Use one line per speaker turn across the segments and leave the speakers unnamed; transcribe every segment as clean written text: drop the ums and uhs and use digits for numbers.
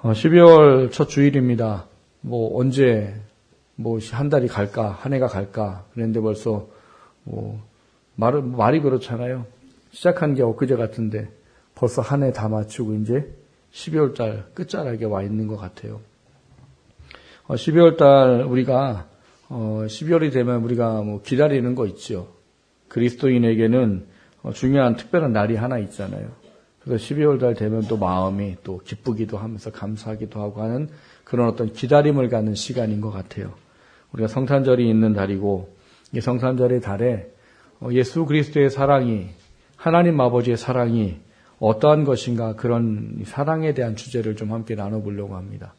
12월 첫 주일입니다. 언제, 한 달이 갈까, 한 해가 갈까. 그런데 벌써, 말이 그렇잖아요. 시작한 게 엊그제 같은데 벌써 한 해 다 마치고 이제 12월 달 끝자락에 와 있는 것 같아요. 12월 달 우리가, 12월이 되면 우리가 기다리는 거 있죠. 그리스도인에게는 중요한 특별한 날이 하나 있잖아요. 그래서 12월 달 되면 또 마음이 또 기쁘기도 하면서 감사하기도 하고 하는 그런 어떤 기다림을 갖는 시간인 것 같아요. 우리가 성탄절이 있는 달이고 이 성탄절의 달에 예수 그리스도의 사랑이, 하나님 아버지의 사랑이 어떠한 것인가, 그런 사랑에 대한 주제를 좀 함께 나눠보려고 합니다.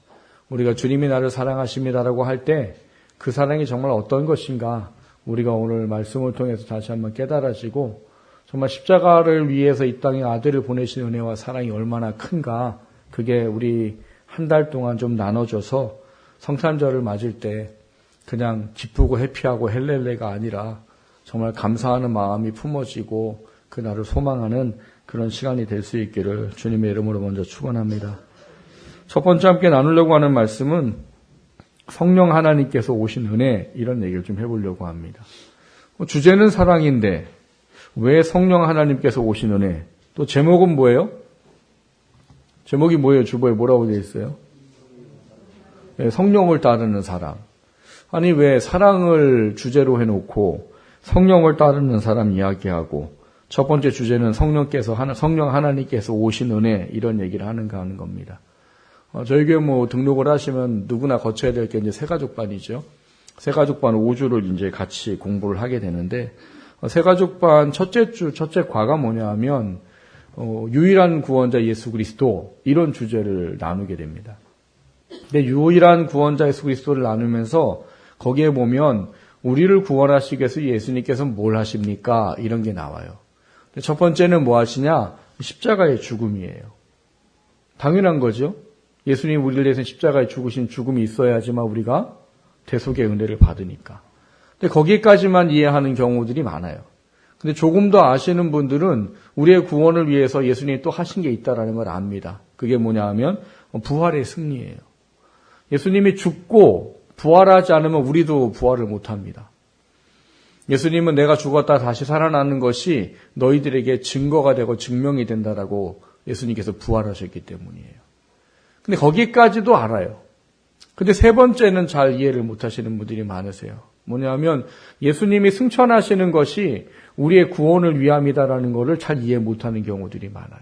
우리가 주님이 나를 사랑하십니다라고 할 때 그 사랑이 정말 어떤 것인가, 우리가 오늘 말씀을 통해서 다시 한번 깨달아지고 정말 십자가를 위해서 이 땅에 아들을 보내신 은혜와 사랑이 얼마나 큰가, 그게 우리 한 달 동안 좀 나눠줘서 성탄절을 맞을 때 그냥 기쁘고 해피하고 헬렐레가 아니라 정말 감사하는 마음이 품어지고 그날을 소망하는 그런 시간이 될 수 있기를 주님의 이름으로 먼저 축원합니다. 첫 번째 함께 나누려고 하는 말씀은 성령 하나님께서 오신 은혜, 이런 얘기를 좀 해보려고 합니다. 주제는 사랑인데 왜 성령 하나님께서 오신 은혜? 또 제목은 뭐예요? 제목이 뭐예요? 주보에 뭐라고 되어 있어요? 네, 성령을 따르는 사랑. 아니, 왜 사랑을 주제로 해놓고 성령을 따르는 사람 이야기하고 첫 번째 주제는 성령 하나님께서 오신 은혜, 이런 얘기를 하는가 하는 겁니다. 저희 교회 등록을 하시면 누구나 거쳐야 될 게 이제 새가족반이죠. 새가족반 5주를 이제 같이 공부를 하게 되는데, 새가족반 첫째 주, 첫째 과가 뭐냐 하면, 유일한 구원자 예수 그리스도, 이런 주제를 나누게 됩니다. 근데 유일한 구원자 예수 그리스도를 나누면서 거기에 보면 우리를 구원하시기 위해서 예수님께서 뭘 하십니까? 이런 게 나와요. 첫 번째는 뭐 하시냐? 십자가의 죽음이에요. 당연한 거죠. 예수님 우리를 위해서 십자가에 죽으신 죽음이 있어야지만 우리가 대속의 은혜를 받으니까. 근데 거기까지만 이해하는 경우들이 많아요. 근데 조금 더 아시는 분들은 우리의 구원을 위해서 예수님이 또 하신 게 있다라는 걸 압니다. 그게 뭐냐 하면 부활의 승리예요. 예수님이 죽고 부활하지 않으면 우리도 부활을 못합니다. 예수님은 내가 죽었다 다시 살아나는 것이 너희들에게 증거가 되고 증명이 된다라고 예수님께서 부활하셨기 때문이에요. 근데 거기까지도 알아요. 근데 세 번째는 잘 이해를 못하시는 분들이 많으세요. 뭐냐면 예수님이 승천하시는 것이 우리의 구원을 위함이다라는 것을 잘 이해 못하는 경우들이 많아요.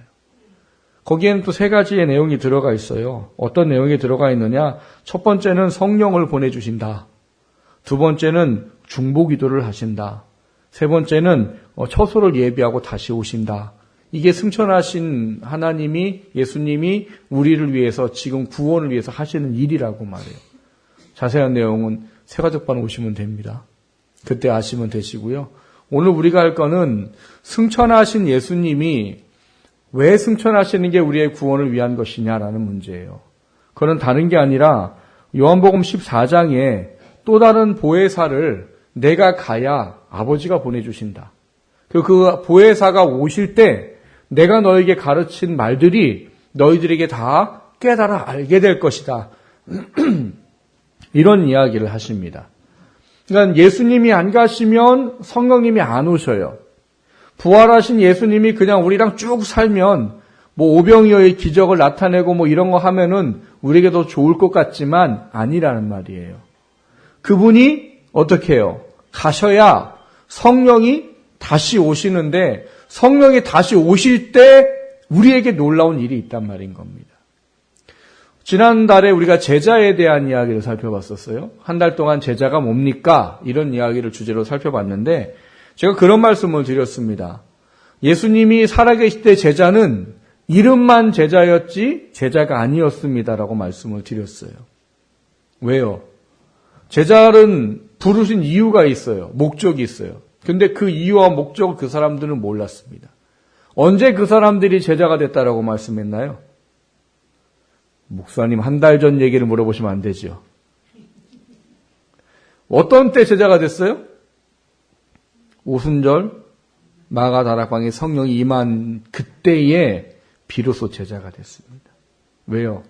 거기에는 또 세 가지의 내용이 들어가 있어요. 어떤 내용이 들어가 있느냐? 첫 번째는 성령을 보내주신다. 두 번째는 중보기도를 하신다. 세 번째는 처소를 예비하고 다시 오신다. 이게 승천하신 하나님이, 예수님이 우리를 위해서 지금 구원을 위해서 하시는 일이라고 말해요. 자세한 내용은 새가족반 오시면 됩니다. 그때 아시면 되시고요. 오늘 우리가 할 거는 승천하신 예수님이 왜 승천하시는 게 우리의 구원을 위한 것이냐라는 문제예요. 그건 다른 게 아니라 요한복음 14장에 또 다른 보혜사를 내가 가야 아버지가 보내주신다. 그 보혜사가 오실 때 내가 너에게 가르친 말들이 너희들에게 다 깨달아 알게 될 것이다. 이런 이야기를 하십니다. 그러니까 예수님이 안 가시면 성령님이 안 오셔요. 부활하신 예수님이 그냥 우리랑 쭉 살면 오병이어의 기적을 나타내고 이런 거 하면은 우리에게 더 좋을 것 같지만 아니라는 말이에요. 그분이 어떻게 해요? 가셔야 성령이 다시 오시는데 성령이 다시 오실 때 우리에게 놀라운 일이 있단 말인 겁니다. 지난달에 우리가 제자에 대한 이야기를 살펴봤었어요. 한 달 동안 제자가 뭡니까? 이런 이야기를 주제로 살펴봤는데 제가 그런 말씀을 드렸습니다. 예수님이 살아계실 때 제자는 이름만 제자였지 제자가 아니었습니다라고 말씀을 드렸어요. 왜요? 제자는 부르신 이유가 있어요. 목적이 있어요. 근데 그 이유와 목적을 그 사람들은 몰랐습니다. 언제 그 사람들이 제자가 됐다라고 말씀했나요? 목사님 한 달 전 얘기를 물어보시면 안 되죠. 어떤 때 제자가 됐어요? 오순절 마가다락방에 성령이 임한 그때에 비로소 제자가 됐습니다. 왜요?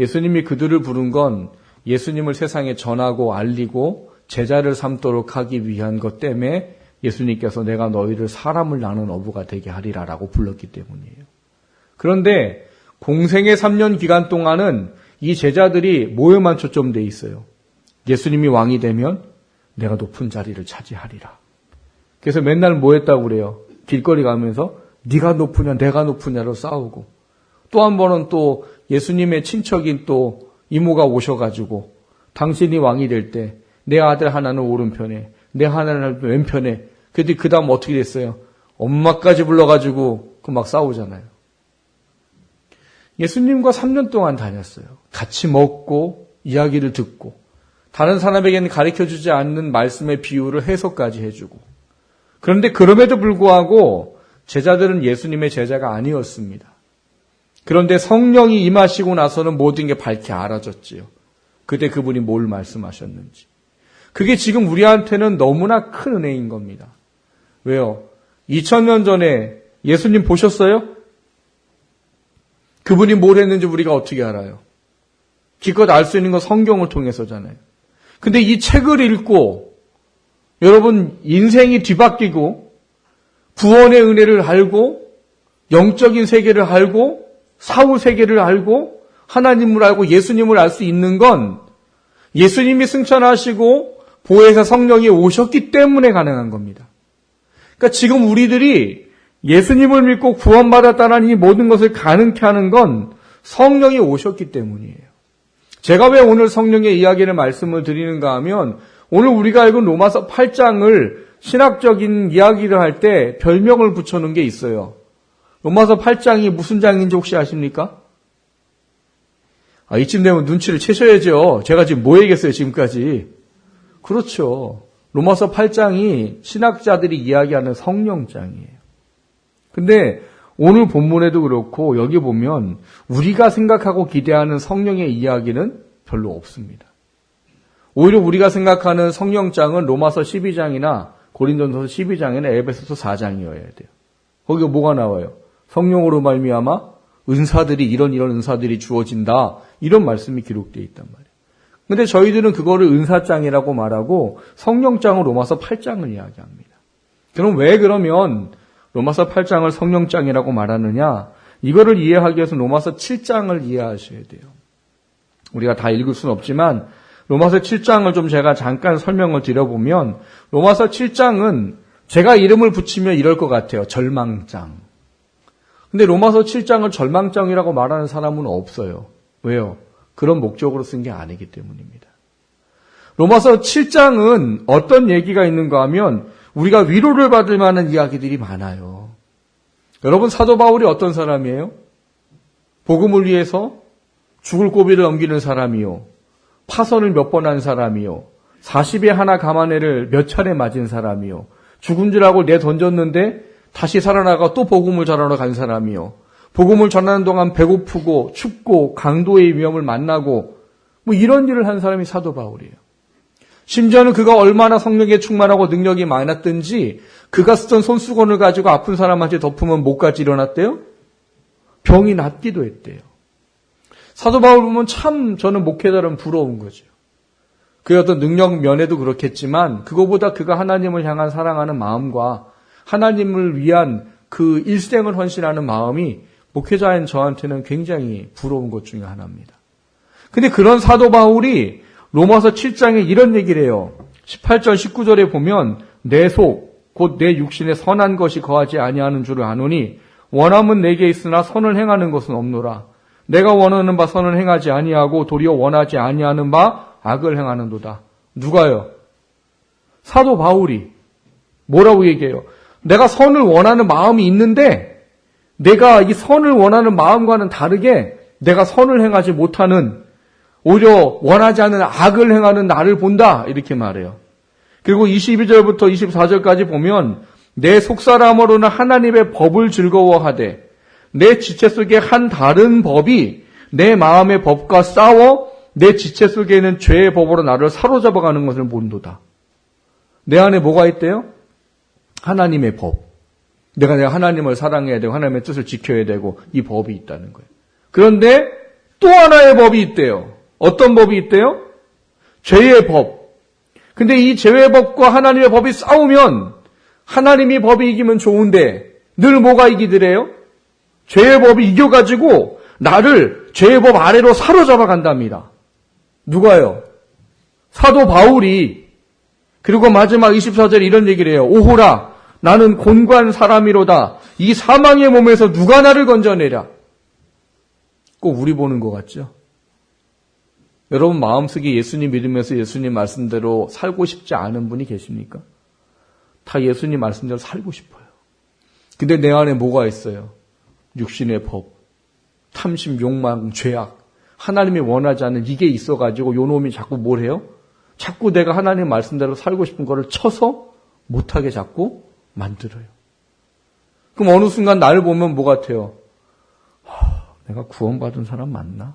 예수님이 그들을 부른 건 예수님을 세상에 전하고 알리고 제자를 삼도록 하기 위한 것 때문에 예수님께서 내가 너희를 사람을 낳는 어부가 되게 하리라라고 불렀기 때문이에요. 그런데 공생의 3년 기간 동안은 이 제자들이 뭐에만 초점되어 있어요. 예수님이 왕이 되면 내가 높은 자리를 차지하리라. 그래서 맨날 뭐 했다고 그래요? 길거리 가면서 네가 높으냐 내가 높으냐로 싸우고, 또 한 번은 또 예수님의 친척인 또 이모가 오셔가지고 당신이 왕이 될 때 내 아들 하나는 오른편에 내 하나는 왼편에, 그랬더니 그 다음 어떻게 됐어요? 엄마까지 불러가지고 그 막 싸우잖아요. 예수님과 3년 동안 다녔어요. 같이 먹고 이야기를 듣고 다른 사람에게는 가르쳐주지 않는 말씀의 비유를 해석까지 해주고, 그런데 그럼에도 불구하고 제자들은 예수님의 제자가 아니었습니다. 그런데 성령이 임하시고 나서는 모든 게 밝게 알아졌지요. 그때 그분이 뭘 말씀하셨는지. 그게 지금 우리한테는 너무나 큰 은혜인 겁니다. 왜요? 2000년 전에 예수님 보셨어요? 그분이 뭘 했는지 우리가 어떻게 알아요? 기껏 알 수 있는 건 성경을 통해서잖아요. 근데 이 책을 읽고 여러분 인생이 뒤바뀌고 구원의 은혜를 알고 영적인 세계를 알고 사후 세계를 알고 하나님을 알고 예수님을 알 수 있는 건 예수님이 승천하시고 보혜사 성령이 오셨기 때문에 가능한 겁니다. 그러니까 지금 우리들이 예수님을 믿고 구원받았다는 이 모든 것을 가능케 하는 건 성령이 오셨기 때문이에요. 제가 왜 오늘 성령의 이야기를 말씀을 드리는가 하면, 오늘 우리가 읽은 로마서 8장을 신학적인 이야기를 할 때 별명을 붙여놓은 게 있어요. 로마서 8장이 무슨 장인지 혹시 아십니까? 이쯤 되면 눈치를 채셔야죠. 제가 지금 뭐 얘기했어요, 지금까지? 그렇죠. 로마서 8장이 신학자들이 이야기하는 성령장이에요. 근데 오늘 본문에도 그렇고 여기 보면 우리가 생각하고 기대하는 성령의 이야기는 별로 없습니다. 오히려 우리가 생각하는 성령장은 로마서 12장이나 고린도전서 12장이나 에베소서 4장이어야 돼요. 거기가 뭐가 나와요? 성령으로 말미암아 은사들이 이런 은사들이 주어진다. 이런 말씀이 기록되어 있단 말이에요. 근데 저희들은 그거를 은사장이라고 말하고 성령장은 로마서 8장을 이야기합니다. 그럼 왜 그러면 로마서 8장을 성령장이라고 말하느냐? 이거를 이해하기 위해서 로마서 7장을 이해하셔야 돼요. 우리가 다 읽을 수는 없지만 로마서 7장을 좀 제가 잠깐 설명을 드려보면, 로마서 7장은 제가 이름을 붙이면 이럴 것 같아요. 절망장. 근데 로마서 7장을 절망장이라고 말하는 사람은 없어요. 왜요? 그런 목적으로 쓴 게 아니기 때문입니다. 로마서 7장은 어떤 얘기가 있는가 하면 우리가 위로를 받을 만한 이야기들이 많아요. 여러분, 사도 바울이 어떤 사람이에요? 복음을 위해서 죽을 고비를 넘기는 사람이요, 파선을 몇 번 한 사람이요, 40에 하나 감한해를 몇 차례 맞은 사람이요, 죽은 줄 알고 내던졌는데 다시 살아나가 또 복음을 전하러 간 사람이요, 복음을 전하는 동안 배고프고 춥고 강도의 위험을 만나고 뭐 이런 일을 한 사람이 사도 바울이에요. 심지어는 그가 얼마나 성령에 충만하고 능력이 많았든지 그가 쓰던 손수건을 가지고 아픈 사람한테 덮으면 목까지 일어났대요. 병이 낫기도 했대요. 사도 바울 보면 참 저는 목회자는 부러운 거죠. 그의 어떤 능력 면에도 그렇겠지만 그거보다 그가 하나님을 향한 사랑하는 마음과 하나님을 위한 그 일생을 헌신하는 마음이 목회자인 저한테는 굉장히 부러운 것 중에 하나입니다. 근데 그런 사도 바울이 로마서 7장에 이런 얘기를 해요. 18절 19절에 보면 내 속 곧 내 육신에 선한 것이 거하지 아니하는 줄을 아노니 원함은 내게 있으나 선을 행하는 것은 없노라. 내가 원하는 바 선을 행하지 아니하고 도리어 원하지 아니하는 바 악을 행하는도다. 누가요? 사도 바울이 뭐라고 얘기해요? 내가 선을 원하는 마음이 있는데 내가 이 선을 원하는 마음과는 다르게 내가 선을 행하지 못하는, 오히려 원하지 않는 악을 행하는 나를 본다, 이렇게 말해요. 그리고 22절부터 24절까지 보면 내 속사람으로는 하나님의 법을 즐거워하되 내 지체 속에 한 다른 법이 내 마음의 법과 싸워 내 지체 속에 있는 죄의 법으로 나를 사로잡아가는 것을 본도다. 내 안에 뭐가 있대요? 하나님의 법. 내가 하나님을 사랑해야 되고 하나님의 뜻을 지켜야 되고 이 법이 있다는 거예요. 그런데 또 하나의 법이 있대요. 어떤 법이 있대요? 죄의 법. 근데 이 죄의 법과 하나님의 법이 싸우면 하나님이 법이 이기면 좋은데 늘 뭐가 이기더래요? 죄의 법이 이겨가지고 나를 죄의 법 아래로 사로잡아 간답니다. 누가요? 사도 바울이. 그리고 마지막 24절에 이런 얘기를 해요. 오호라 나는 곤고한 사람이로다. 이 사망의 몸에서 누가 나를 건져내랴. 꼭 우리 보는 것 같죠? 여러분 마음속에 예수님 믿으면서 예수님 말씀대로 살고 싶지 않은 분이 계십니까? 다 예수님 말씀대로 살고 싶어요. 근데 내 안에 뭐가 있어요? 육신의 법, 탐심, 욕망, 죄악, 하나님이 원하지 않는 이게 있어가지고 요 놈이 자꾸 뭘 해요? 자꾸 내가 하나님 말씀대로 살고 싶은 거를 쳐서 못하게 자꾸 만들어요. 그럼 어느 순간 나를 보면 뭐 같아요? 내가 구원받은 사람 맞나?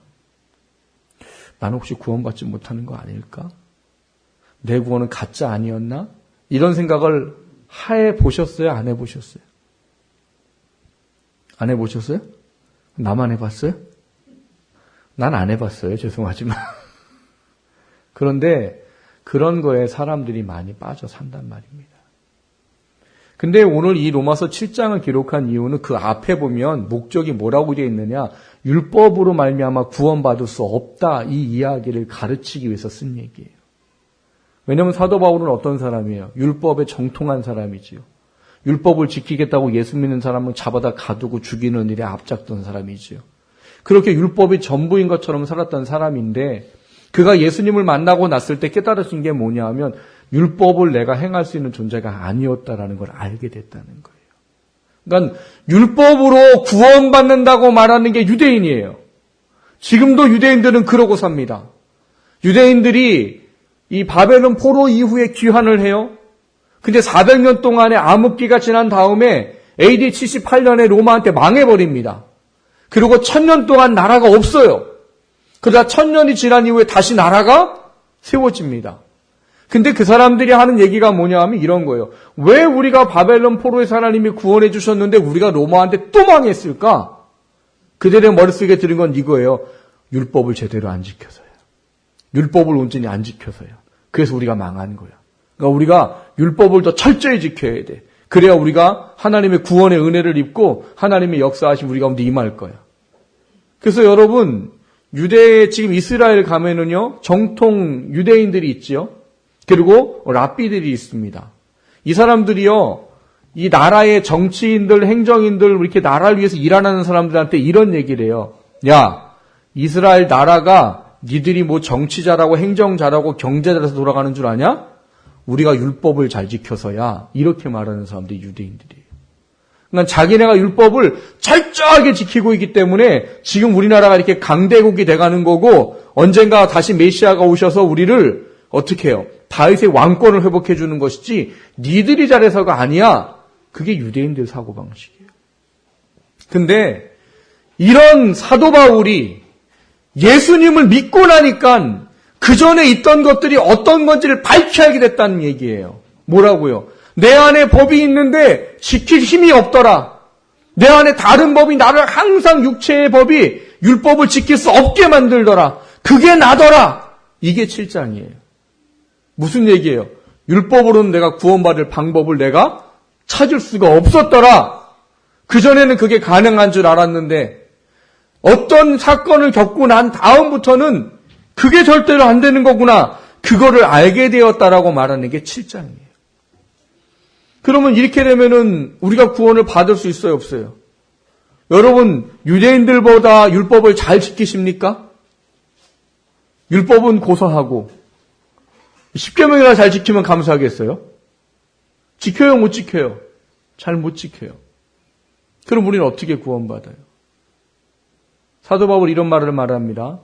나는 혹시 구원받지 못하는 거 아닐까? 내 구원은 가짜 아니었나? 이런 생각을 해보셨어요? 안 해보셨어요? 안 해보셨어요? 나만 해봤어요? 난 안 해봤어요. 죄송하지만. 그런데 그런 거에 사람들이 많이 빠져 산단 말입니다. 근데 오늘 이 로마서 7장을 기록한 이유는 그 앞에 보면 목적이 뭐라고 되어 있느냐? 율법으로 말미암아 구원받을 수 없다. 이 이야기를 가르치기 위해서 쓴 얘기예요. 왜냐하면 사도 바울은 어떤 사람이에요? 율법에 정통한 사람이지요. 율법을 지키겠다고 예수 믿는 사람은 잡아다 가두고 죽이는 일에 앞장던 사람이지요. 그렇게 율법이 전부인 것처럼 살았던 사람인데 그가 예수님을 만나고 났을 때 깨달으신 게 뭐냐 하면 율법을 내가 행할 수 있는 존재가 아니었다라는 걸 알게 됐다는 거예요. 그러니까 율법으로 구원받는다고 말하는 게 유대인이에요. 지금도 유대인들은 그러고 삽니다. 유대인들이 이 바벨론 포로 이후에 귀환을 해요. 근데 400년 동안의 암흑기가 지난 다음에 AD 78년에 로마한테 망해버립니다. 그리고 1000년 동안 나라가 없어요. 그러다 1000년이 지난 이후에 다시 나라가 세워집니다. 근데 그 사람들이 하는 얘기가 뭐냐 하면 이런 거예요. 왜 우리가 바벨론 포로에서 하나님이 구원해 주셨는데 우리가 로마한테 또 망했을까? 그들의 머릿속에 들은 건 이거예요. 율법을 제대로 안 지켜서요. 율법을 온전히 안 지켜서요. 그래서 우리가 망한 거야. 그러니까 우리가 율법을 더 철저히 지켜야 돼. 그래야 우리가 하나님의 구원의 은혜를 입고 하나님의 역사하심 우리 가운데 임할 거야. 그래서 여러분 유대에 지금 이스라엘 가면은요 정통 유대인들이 있지요. 그리고 랍비들이 있습니다. 이 사람들이요 이 나라의 정치인들, 행정인들 이렇게 나라를 위해서 일하는 사람들한테 이런 얘기를 해요. 야, 이스라엘 나라가 니들이 뭐 정치 잘하고 행정 잘하고 경제 잘해서 돌아가는 줄 아냐? 우리가 율법을 잘 지켜서야. 이렇게 말하는 사람들이 유대인들이에요. 그러니까 자기네가 율법을 철저하게 지키고 있기 때문에 지금 우리나라가 이렇게 강대국이 돼가는 거고 언젠가 다시 메시아가 오셔서 우리를 어떻게 해요? 다윗의 왕권을 회복해 주는 것이지 니들이 잘해서가 아니야. 그게 유대인들 사고방식이에요. 근데 이런 사도 바울이 예수님을 믿고 나니까 그 전에 있던 것들이 어떤 건지를 밝혀야게 됐다는 얘기예요. 뭐라고요? 내 안에 법이 있는데 지킬 힘이 없더라. 내 안에 다른 법이 나를 항상 육체의 법이 율법을 지킬 수 없게 만들더라. 그게 나더라. 이게 7장이에요. 무슨 얘기예요? 율법으로는 내가 구원받을 방법을 내가 찾을 수가 없었더라. 그전에는 그게 가능한 줄 알았는데 어떤 사건을 겪고 난 다음부터는 그게 절대로 안 되는 거구나. 그거를 알게 되었다라고 말하는 게 7장이에요. 그러면 이렇게 되면은 우리가 구원을 받을 수 있어요, 없어요? 여러분, 유대인들보다 율법을 잘 지키십니까? 율법은 고사하고 10계명이나 잘 지키면 감사하겠어요? 지켜요, 못 지켜요? 잘 못 지켜요. 그럼 우리는 어떻게 구원받아요? 사도 바울 이런 말을 말합니다.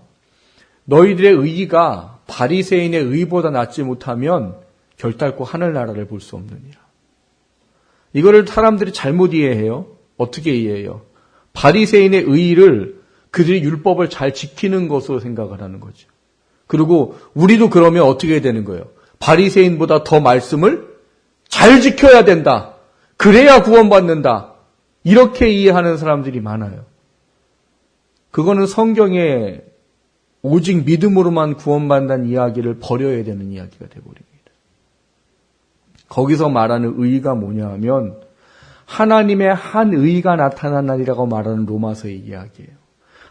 너희들의 의의가 바리새인의 의의보다 낫지 못하면 결단코 하늘나라를 볼 수 없느니라. 이거를 사람들이 잘못 이해해요. 어떻게 이해해요? 바리새인의 의의를 그들이 율법을 잘 지키는 것으로 생각을 하는 거죠. 그리고 우리도 그러면 어떻게 되는 거예요? 바리새인보다 더 말씀을 잘 지켜야 된다. 그래야 구원받는다. 이렇게 이해하는 사람들이 많아요. 그거는 성경의 오직 믿음으로만 구원받는다는 이야기를 버려야 되는 이야기가 되어버립니다. 거기서 말하는 의가 뭐냐 하면 하나님의 한 의가 나타나리라고 말하는 로마서의 이야기예요.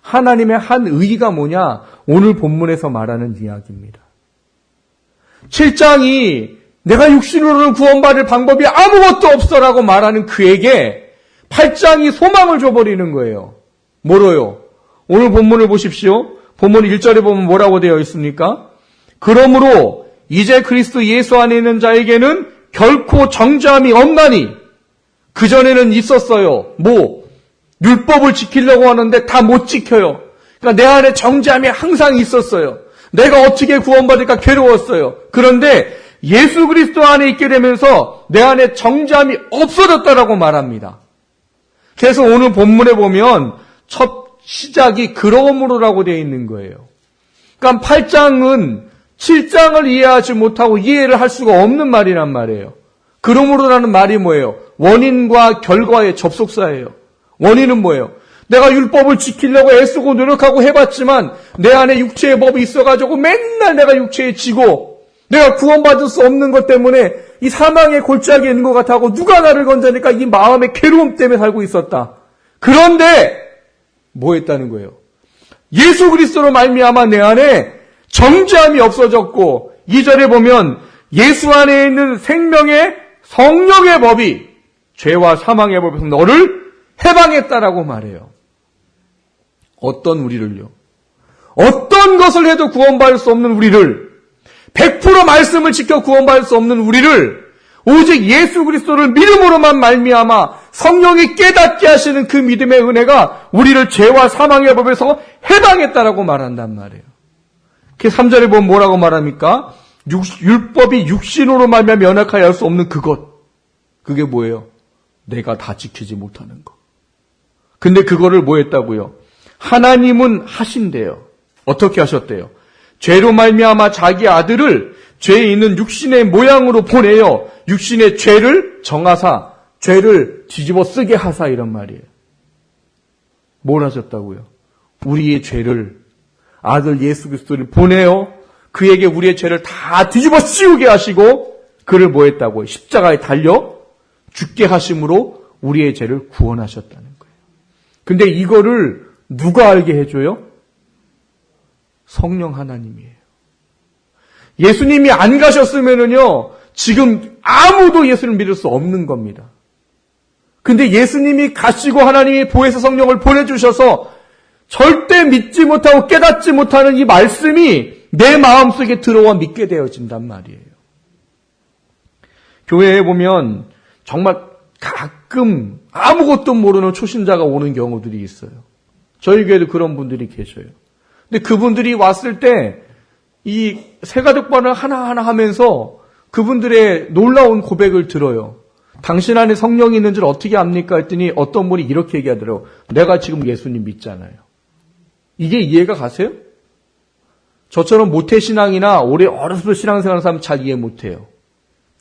하나님의 한 의가 뭐냐? 오늘 본문에서 말하는 이야기입니다. 7장이 내가 육신으로는 구원받을 방법이 아무것도 없어라고 말하는 그에게 8장이 소망을 줘버리는 거예요. 뭐로요? 오늘 본문을 보십시오. 본문 1절에 보면 뭐라고 되어 있습니까? 그러므로 이제 그리스도 예수 안에 있는 자에게는 결코 정죄함이 없나니 그전에는 있었어요. 율법을 지키려고 하는데 다 못 지켜요. 그러니까 내 안에 정죄함이 항상 있었어요. 내가 어떻게 구원받을까 괴로웠어요. 그런데 예수 그리스도 안에 있게 되면서 내 안에 정죄함이 없어졌다라고 말합니다. 그래서 오늘 본문에 보면 첫 시작이 그러므로라고 되어 있는 거예요. 그러니까 8장은 7장을 이해하지 못하고 이해를 할 수가 없는 말이란 말이에요. 그러므로라는 말이 뭐예요? 원인과 결과의 접속사예요. 원인은 뭐예요? 내가 율법을 지키려고 애쓰고 노력하고 해봤지만 내 안에 육체의 법이 있어가지고 맨날 내가 육체에 지고 내가 구원받을 수 없는 것 때문에 이 사망의 골짜기에 있는 것 같아하고 누가 나를 건져니까 이 마음의 괴로움 때문에 살고 있었다. 그런데 뭐 했다는 거예요? 예수 그리스도로 말미암아 내 안에 정죄함이 없어졌고 2절에 보면 예수 안에 있는 생명의 성령의 법이 죄와 사망의 법에서 너를 해방했다라고 말해요. 어떤 우리를요? 어떤 것을 해도 구원받을 수 없는 우리를 100% 말씀을 지켜 구원받을 수 없는 우리를 오직 예수 그리스도를 믿음으로만 말미암아 성령이 깨닫게 하시는 그 믿음의 은혜가 우리를 죄와 사망의 법에서 해방했다라고 말한단 말이에요. 그 3절에 보면 뭐라고 말합니까? 율법이 육신으로 말미암아 면역하여 할 수 없는 그것. 그게 뭐예요? 내가 다 지키지 못하는 것. 근데 그거를 뭐 했다고요? 하나님은 하신대요. 어떻게 하셨대요? 죄로 말미암아 자기 아들을 죄에 있는 육신의 모양으로 보내어 육신의 죄를 정하사 죄를 뒤집어 쓰게 하사 이런 말이에요. 뭘 하셨다고요? 우리의 죄를 아들 예수 그리스도를 보내어 그에게 우리의 죄를 다 뒤집어 씌우게 하시고 그를 뭐 했다고요? 십자가에 달려 죽게 하심으로 우리의 죄를 구원하셨다는 거예요. 근데 이거를 누가 알게 해줘요? 성령 하나님이에요. 예수님이 안 가셨으면은요, 지금 아무도 예수를 믿을 수 없는 겁니다. 근데 예수님이 가시고 하나님이 보혜사 성령을 보내주셔서 절대 믿지 못하고 깨닫지 못하는 이 말씀이 내 마음속에 들어와 믿게 되어진단 말이에요. 교회에 보면 정말 가끔 아무것도 모르는 초신자가 오는 경우들이 있어요. 저희 교회도 그런 분들이 계셔요. 근데 그분들이 왔을 때 이 새가족반을 하나하나 하면서 그분들의 놀라운 고백을 들어요. 당신 안에 성령이 있는 줄 어떻게 압니까? 했더니 어떤 분이 이렇게 얘기하더라고요. 내가 지금 예수님 믿잖아요. 이게 이해가 가세요? 저처럼 모태신앙이나 오래 어려서부터 신앙생활하는 사람 잘 이해 못해요.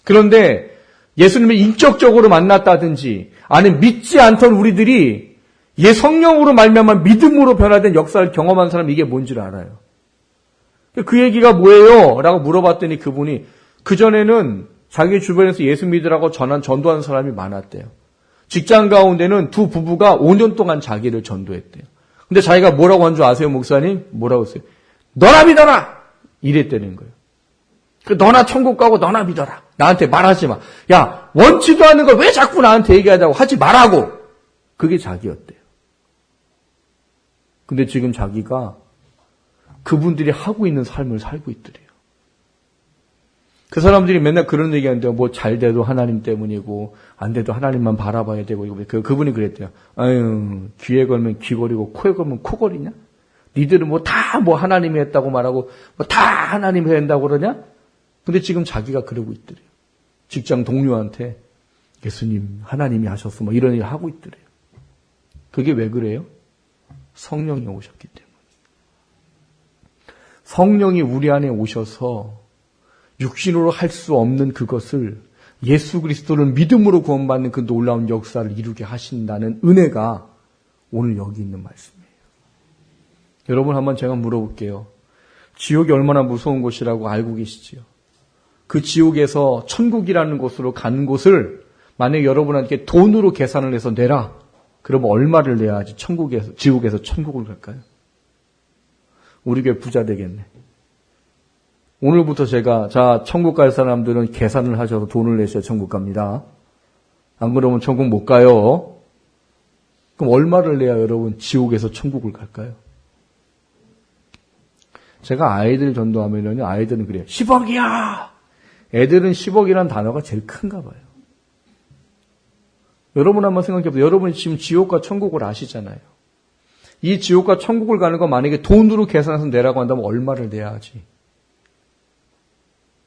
그런데 예수님을 인격적으로 만났다든지 아니면 믿지 않던 우리들이 예 성령으로 말미암아 믿음으로 변화된 역사를 경험한 사람 이게 뭔지를 알아요. 그 얘기가 뭐예요? 라고 물어봤더니 그분이 그전에는 자기 주변에서 예수 믿으라고 전도하는 사람이 많았대요. 직장 가운데는 두 부부가 5년 동안 자기를 전도했대요. 근데 자기가 뭐라고 한 줄 아세요, 목사님? 뭐라고 했어요? 너나 믿어라! 이랬다는 거예요. 너나 천국 가고 너나 믿어라. 나한테 말하지 마. 야, 원치도 않는 걸 왜 자꾸 나한테 얘기하자고 하지 말라고. 그게 자기였대요. 근데 지금 자기가 그분들이 하고 있는 삶을 살고 있더래요. 그 사람들이 맨날 그런 얘기하는데 뭐 잘 돼도 하나님 때문이고 안 돼도 하나님만 바라봐야 되고 그분이 그랬대요. 아유, 귀에 걸면 귀걸이고 코에 걸면 코걸이냐? 니들은 뭐 다 뭐 하나님이 했다고 말하고 뭐 다 하나님이 한다고 그러냐? 근데 지금 자기가 그러고 있더래요. 직장 동료한테 예수님 하나님이 하셨어 뭐 이런 일 하고 있더래요. 그게 왜 그래요? 성령이 오셨기 때문에. 성령이 우리 안에 오셔서 육신으로 할 수 없는 그것을 예수 그리스도를 믿음으로 구원받는 그 놀라운 역사를 이루게 하신다는 은혜가 오늘 여기 있는 말씀이에요. 여러분 한번 제가 물어볼게요. 지옥이 얼마나 무서운 곳이라고 알고 계시지요. 그 지옥에서 천국이라는 곳으로 가는 곳을 만약에 여러분한테 돈으로 계산을 해서 내라. 그러면 얼마를 내야지 지옥에서 천국을 갈까요? 우리 교회 부자 되겠네. 오늘부터 자, 천국 갈 사람들은 계산을 하셔서 돈을 내셔야 천국 갑니다. 안 그러면 천국 못 가요. 그럼 얼마를 내야 여러분 지옥에서 천국을 갈까요? 제가 아이들 전도하면요, 아이들은 그래요. 10억이야! 애들은 10억이라는 단어가 제일 큰가 봐요. 여러분 한번 생각해보세요. 여러분이 지금 지옥과 천국을 아시잖아요. 이 지옥과 천국을 가는 거 만약에 돈으로 계산해서 내라고 한다면 얼마를 내야지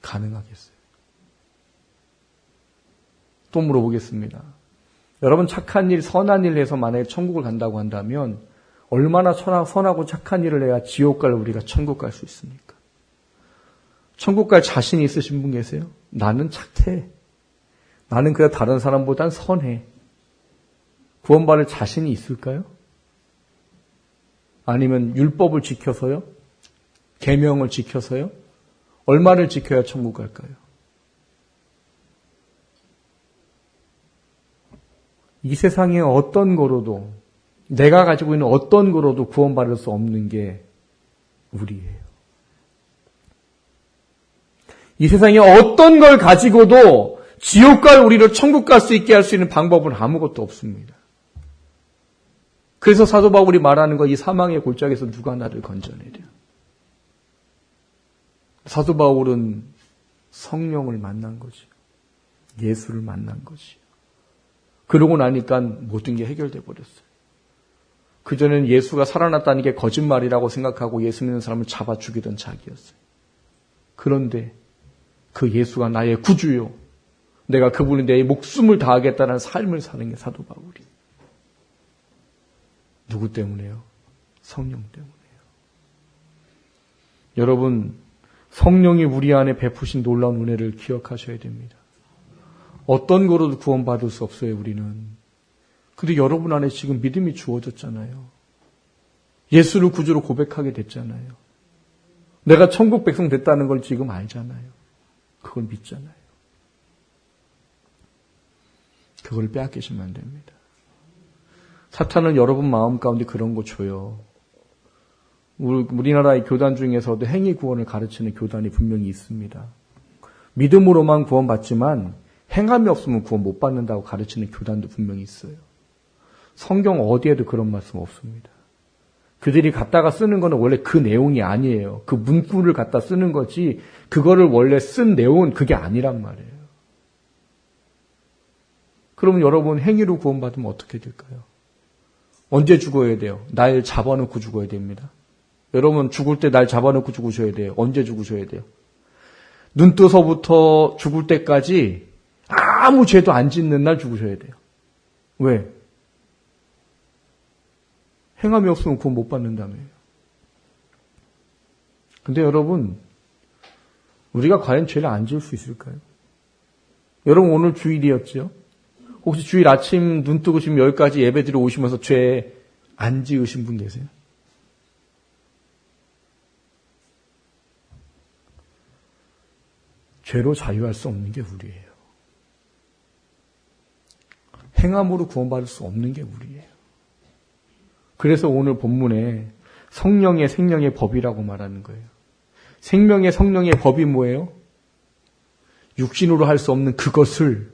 가능하겠어요? 또 물어보겠습니다. 여러분 착한 일, 선한 일 해서 만약에 천국을 간다고 한다면 얼마나 선하고 착한 일을 해야 지옥 갈 우리가 천국 갈 수 있습니까? 천국 갈 자신이 있으신 분 계세요? 나는 착해. 나는 그냥 다른 사람보단 선해. 구원받을 자신이 있을까요? 아니면 율법을 지켜서요? 계명을 지켜서요? 얼마를 지켜야 천국 갈까요? 이 세상에 어떤 거로도 내가 가지고 있는 어떤 거로도 구원받을 수 없는 게 우리예요. 이 세상에 어떤 걸 가지고도 지옥 갈 우리를 천국 갈 수 있게 할 수 있는 방법은 아무것도 없습니다. 그래서 사도 바울이 말하는 거 이 사망의 골짜기에서 누가 나를 건져내랴. 사도 바울은 성령을 만난 거죠. 예수를 만난 거지. 그러고 나니까 모든 게 해결돼 버렸어요. 그전에는 예수가 살아났다는 게 거짓말이라고 생각하고 예수 믿는 사람을 잡아 죽이던 자기였어요. 그런데 그 예수가 나의 구주요. 내가 그분이 내 목숨을 다하겠다는 삶을 사는 게 사도 바울이. 누구 때문에요? 성령 때문에요. 여러분, 성령이 우리 안에 베푸신 놀라운 은혜를 기억하셔야 됩니다. 어떤 거로도 구원받을 수 없어요, 우리는. 근데 여러분 안에 지금 믿음이 주어졌잖아요. 예수를 구주로 고백하게 됐잖아요. 내가 천국 백성 됐다는 걸 지금 알잖아요. 그걸 믿잖아요. 그걸 빼앗기시면 안 됩니다. 사탄은 여러분 마음 가운데 그런 거 줘요. 우리나라의 교단 중에서도 행위 구원을 가르치는 교단이 분명히 있습니다. 믿음으로만 구원받지만 행함이 없으면 구원 못 받는다고 가르치는 교단도 분명히 있어요. 성경 어디에도 그런 말씀 없습니다. 그들이 갖다가 쓰는 거는 원래 그 내용이 아니에요. 그 문구를 갖다 쓰는 거지 그거를 원래 쓴 내용은 그게 아니란 말이에요. 그러면 여러분 행위로 구원받으면 어떻게 될까요? 언제 죽어야 돼요? 날 잡아놓고 죽어야 됩니다. 여러분 죽을 때 날 잡아놓고 죽으셔야 돼요. 언제 죽으셔야 돼요? 눈 떠서부터 죽을 때까지 아무 죄도 안 짓는 날 죽으셔야 돼요. 왜? 행함이 없으면 구원 못 받는다며요. 근데 여러분, 우리가 과연 죄를 안 지을 수 있을까요? 여러분 오늘 주일이었죠? 혹시 주일 아침 눈 뜨고 지금 여기까지 예배드리러 오시면서 죄 안 지으신 분 계세요? 죄로 자유할 수 없는 게 우리예요. 행함으로 구원받을 수 없는 게 우리예요. 그래서 오늘 본문에 성령의 생명의 법이라고 말하는 거예요. 생명의 성령의 법이 뭐예요? 육신으로 할 수 없는 그것을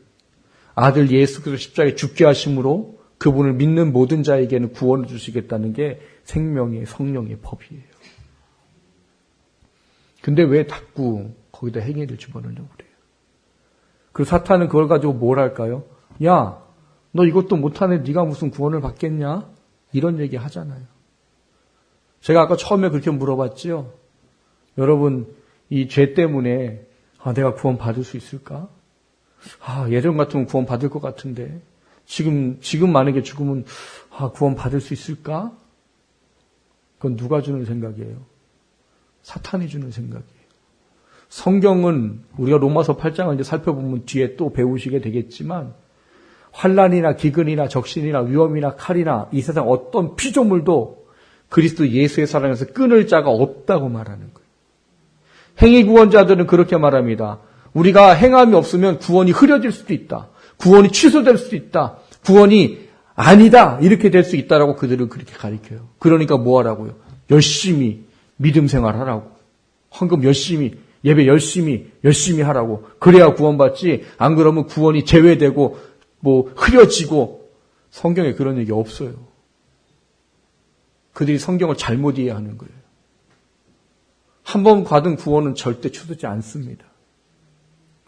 아들 예수 그리스도 십자가에 죽게 하심으로 그분을 믿는 모든 자에게는 구원을 주시겠다는 게 생명의 성령의 법이에요. 근데 왜 자꾸 거기다 행위를 집어넣으려고 그래요? 그리고 사탄은 그걸 가지고 뭘 할까요? 야, 너 이것도 못하네. 네가 무슨 구원을 받겠냐? 이런 얘기 하잖아요. 제가 아까 처음에 그렇게 물어봤지요. 여러분, 이 죄 때문에 내가 구원 받을 수 있을까? 예전 같으면 구원 받을 것 같은데 지금 만약에 죽으면 구원 받을 수 있을까? 그건 누가 주는 생각이에요? 사탄이 주는 생각이에요. 성경은 우리가 로마서 8장을 이제 살펴보면 뒤에 또 배우시게 되겠지만 환난이나 기근이나 적신이나 위험이나 칼이나 이 세상 어떤 피조물도 그리스도 예수의 사랑에서 끊을 자가 없다고 말하는 거예요. 행위 구원자들은 그렇게 말합니다. 우리가 행함이 없으면 구원이 흐려질 수도 있다. 구원이 취소될 수도 있다. 구원이 아니다. 이렇게 될 수 있다라고 그들을 그렇게 가리켜요. 그러니까 뭐 하라고요? 열심히 믿음 생활하라고. 헌금 열심히, 예배 열심히 하라고. 그래야 구원받지. 안 그러면 구원이 제외되고 뭐 흐려지고. 성경에 그런 얘기 없어요. 그들이 성경을 잘못 이해하는 거예요. 한 번 받은 구원은 절대 취소되지 않습니다.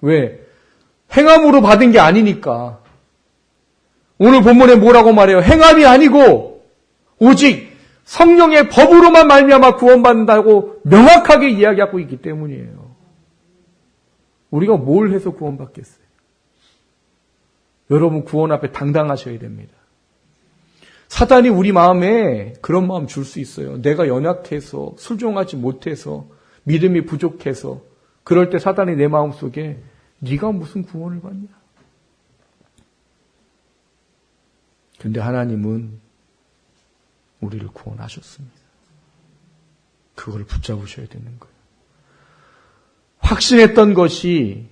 왜? 행함으로 받은 게 아니니까. 오늘 본문에 뭐라고 말해요? 행함이 아니고 오직 성령의 법으로만 말미암아 구원받는다고 명확하게 이야기하고 있기 때문이에요. 우리가 뭘 해서 구원받겠어요? 여러분 구원 앞에 당당하셔야 됩니다. 사단이 우리 마음에 그런 마음 줄 수 있어요. 내가 연약해서 순종하지 못해서 믿음이 부족해서 그럴 때 사단이 내 마음속에 네가 무슨 구원을 받냐? 그런데 하나님은 우리를 구원하셨습니다. 그걸 붙잡으셔야 되는 거예요. 확신했던 것이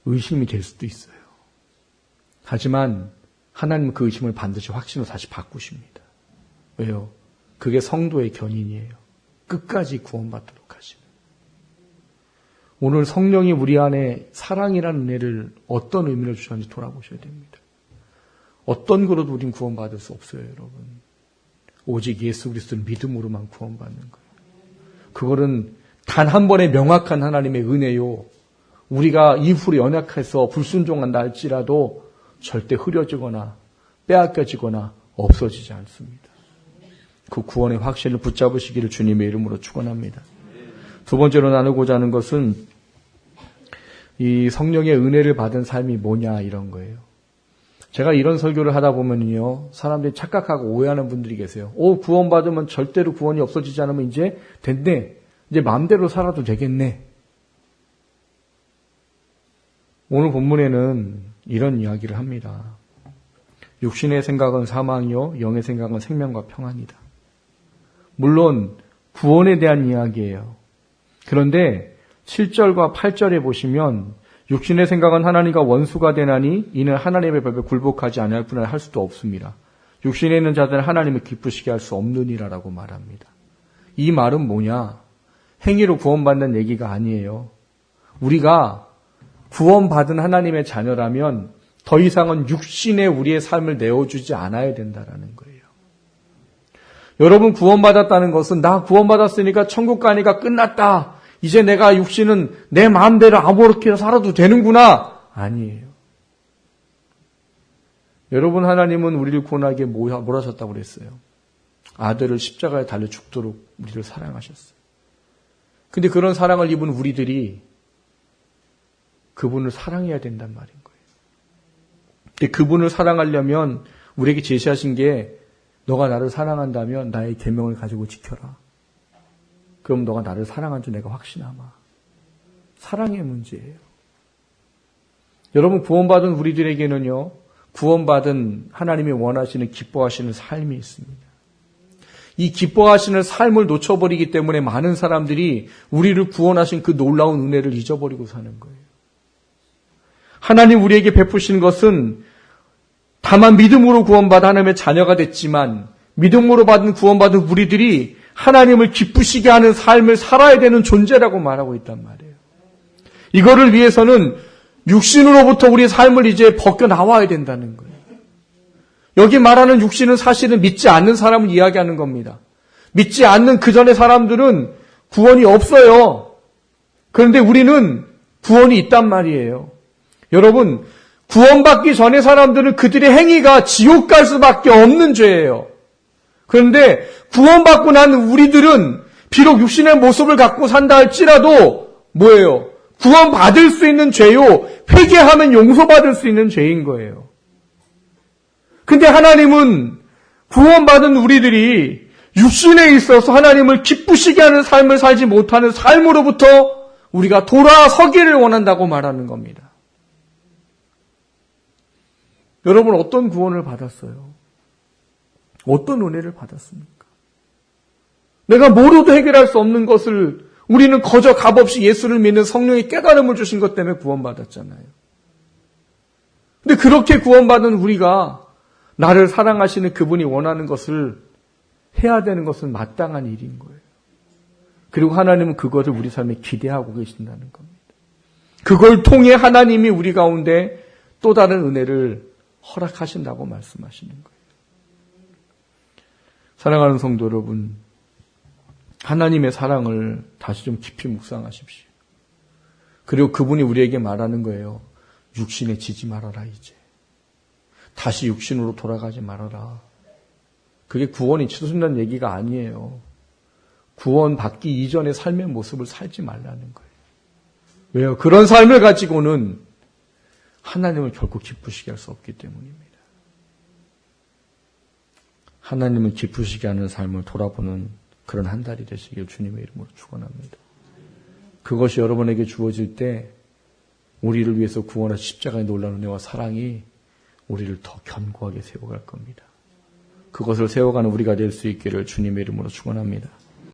의심이 될 수도 있어요. 하지만 하나님은 그 의심을 반드시 확신으로 다시 바꾸십니다. 왜요? 그게 성도의 견인이에요. 끝까지 구원받도록 하시는. 오늘 성령이 우리 안에 사랑이라는 은혜를 어떤 의미를 주셨는지 돌아보셔야 됩니다. 어떤 거로도 우린 구원받을 수 없어요, 여러분. 오직 예수 그리스도를 믿음으로만 구원받는 거예요. 그거는 단 한 번의 명확한 하나님의 은혜요. 우리가 이후로 연약해서 불순종한다 할지라도 절대 흐려지거나 빼앗겨지거나 없어지지 않습니다. 그 구원의 확신을 붙잡으시기를 주님의 이름으로 축원합니다. 두 번째로 나누고자 하는 것은 이 성령의 은혜를 받은 삶이 뭐냐 이런 거예요. 제가 이런 설교를 하다 보면요, 사람들이 착각하고 오해하는 분들이 계세요. 구원받으면 절대로 구원이 없어지지 않으면 이제 됐네. 이제 마음대로 살아도 되겠네. 오늘 본문에는 이런 이야기를 합니다. 육신의 생각은 사망이요, 영의 생각은 생명과 평안이다. 물론 구원에 대한 이야기예요. 그런데 7절과 8절에 보시면 육신의 생각은 하나님과 원수가 되나니 이는 하나님의 법에 굴복하지 아니할 뿐 아니라 할 수도 없습니다. 육신에 있는 자들은 하나님을 기쁘시게 할 수 없느니라라고 말합니다. 이 말은 뭐냐? 행위로 구원받는 얘기가 아니에요. 우리가 구원받은 하나님의 자녀라면 더 이상은 육신에 우리의 삶을 내어주지 않아야 된다라는 거예요. 여러분 구원받았다는 것은 나 구원받았으니까 천국 가니까 끝났다. 이제 내가 육신은 내 마음대로 아무렇게 살아도 되는구나. 아니에요. 여러분 하나님은 우리를 구원하기에 뭘 하셨다고 그랬어요? 아들을 십자가에 달려 죽도록 우리를 사랑하셨어요. 근데 그런 사랑을 입은 우리들이 그분을 사랑해야 된단 말인 거예요. 근데 그분을 사랑하려면 우리에게 제시하신 게 너가 나를 사랑한다면 나의 계명을 가지고 지켜라. 그럼 너가 나를 사랑한 줄 내가 확신하마. 사랑의 문제예요. 여러분 구원받은 우리들에게는요. 구원받은 하나님이 원하시는 기뻐하시는 삶이 있습니다. 이 기뻐하시는 삶을 놓쳐버리기 때문에 많은 사람들이 우리를 구원하신 그 놀라운 은혜를 잊어버리고 사는 거예요. 하나님 우리에게 베푸신 것은 다만 믿음으로 구원받아 하나님의 자녀가 됐지만 믿음으로 받은 구원받은 우리들이 하나님을 기쁘시게 하는 삶을 살아야 되는 존재라고 말하고 있단 말이에요. 이거를 위해서는 육신으로부터 우리의 삶을 이제 벗겨나와야 된다는 거예요. 여기 말하는 육신은 사실은 믿지 않는 사람을 이야기하는 겁니다. 믿지 않는 그 전의 사람들은 구원이 없어요. 그런데 우리는 구원이 있단 말이에요. 여러분, 구원받기 전의 사람들은 그들의 행위가 지옥 갈 수밖에 없는 죄예요. 그런데 구원받고 난 우리들은 비록 육신의 모습을 갖고 산다 할지라도 뭐예요? 구원받을 수 있는 죄요. 회개하면 용서받을 수 있는 죄인 거예요. 근데 하나님은 구원받은 우리들이 육신에 있어서 하나님을 기쁘시게 하는 삶을 살지 못하는 삶으로부터 우리가 돌아서기를 원한다고 말하는 겁니다. 여러분 어떤 구원을 받았어요? 어떤 은혜를 받았습니까? 내가 뭐로도 해결할 수 없는 것을 우리는 거저 값없이 예수를 믿는 성령의 깨달음을 주신 것 때문에 구원받았잖아요. 근데 그렇게 구원받은 우리가 나를 사랑하시는 그분이 원하는 것을 해야 되는 것은 마땅한 일인 거예요. 그리고 하나님은 그것을 우리 삶에 기대하고 계신다는 겁니다. 그걸 통해 하나님이 우리 가운데 또 다른 은혜를 허락하신다고 말씀하시는 거예요. 사랑하는 성도 여러분, 하나님의 사랑을 다시 좀 깊이 묵상하십시오. 그리고 그분이 우리에게 말하는 거예요. 육신에 지지 말아라 이제. 다시 육신으로 돌아가지 말아라. 그게 구원이 치솟는다는 얘기가 아니에요. 구원받기 이전의 삶의 모습을 살지 말라는 거예요. 왜요? 그런 삶을 가지고는 하나님을 결코 기쁘시게 할 수 없기 때문입니다. 하나님을 기쁘시게 하는 삶을 돌아보는 그런 한 달이 되시길 주님의 이름으로 축원합니다. 그것이 여러분에게 주어질 때 우리를 위해서 구원하신 십자가의 놀라운 은혜와 사랑이 우리를 더 견고하게 세워갈 겁니다. 그것을 세워가는 우리가 될 수 있기를 주님의 이름으로 축원합니다.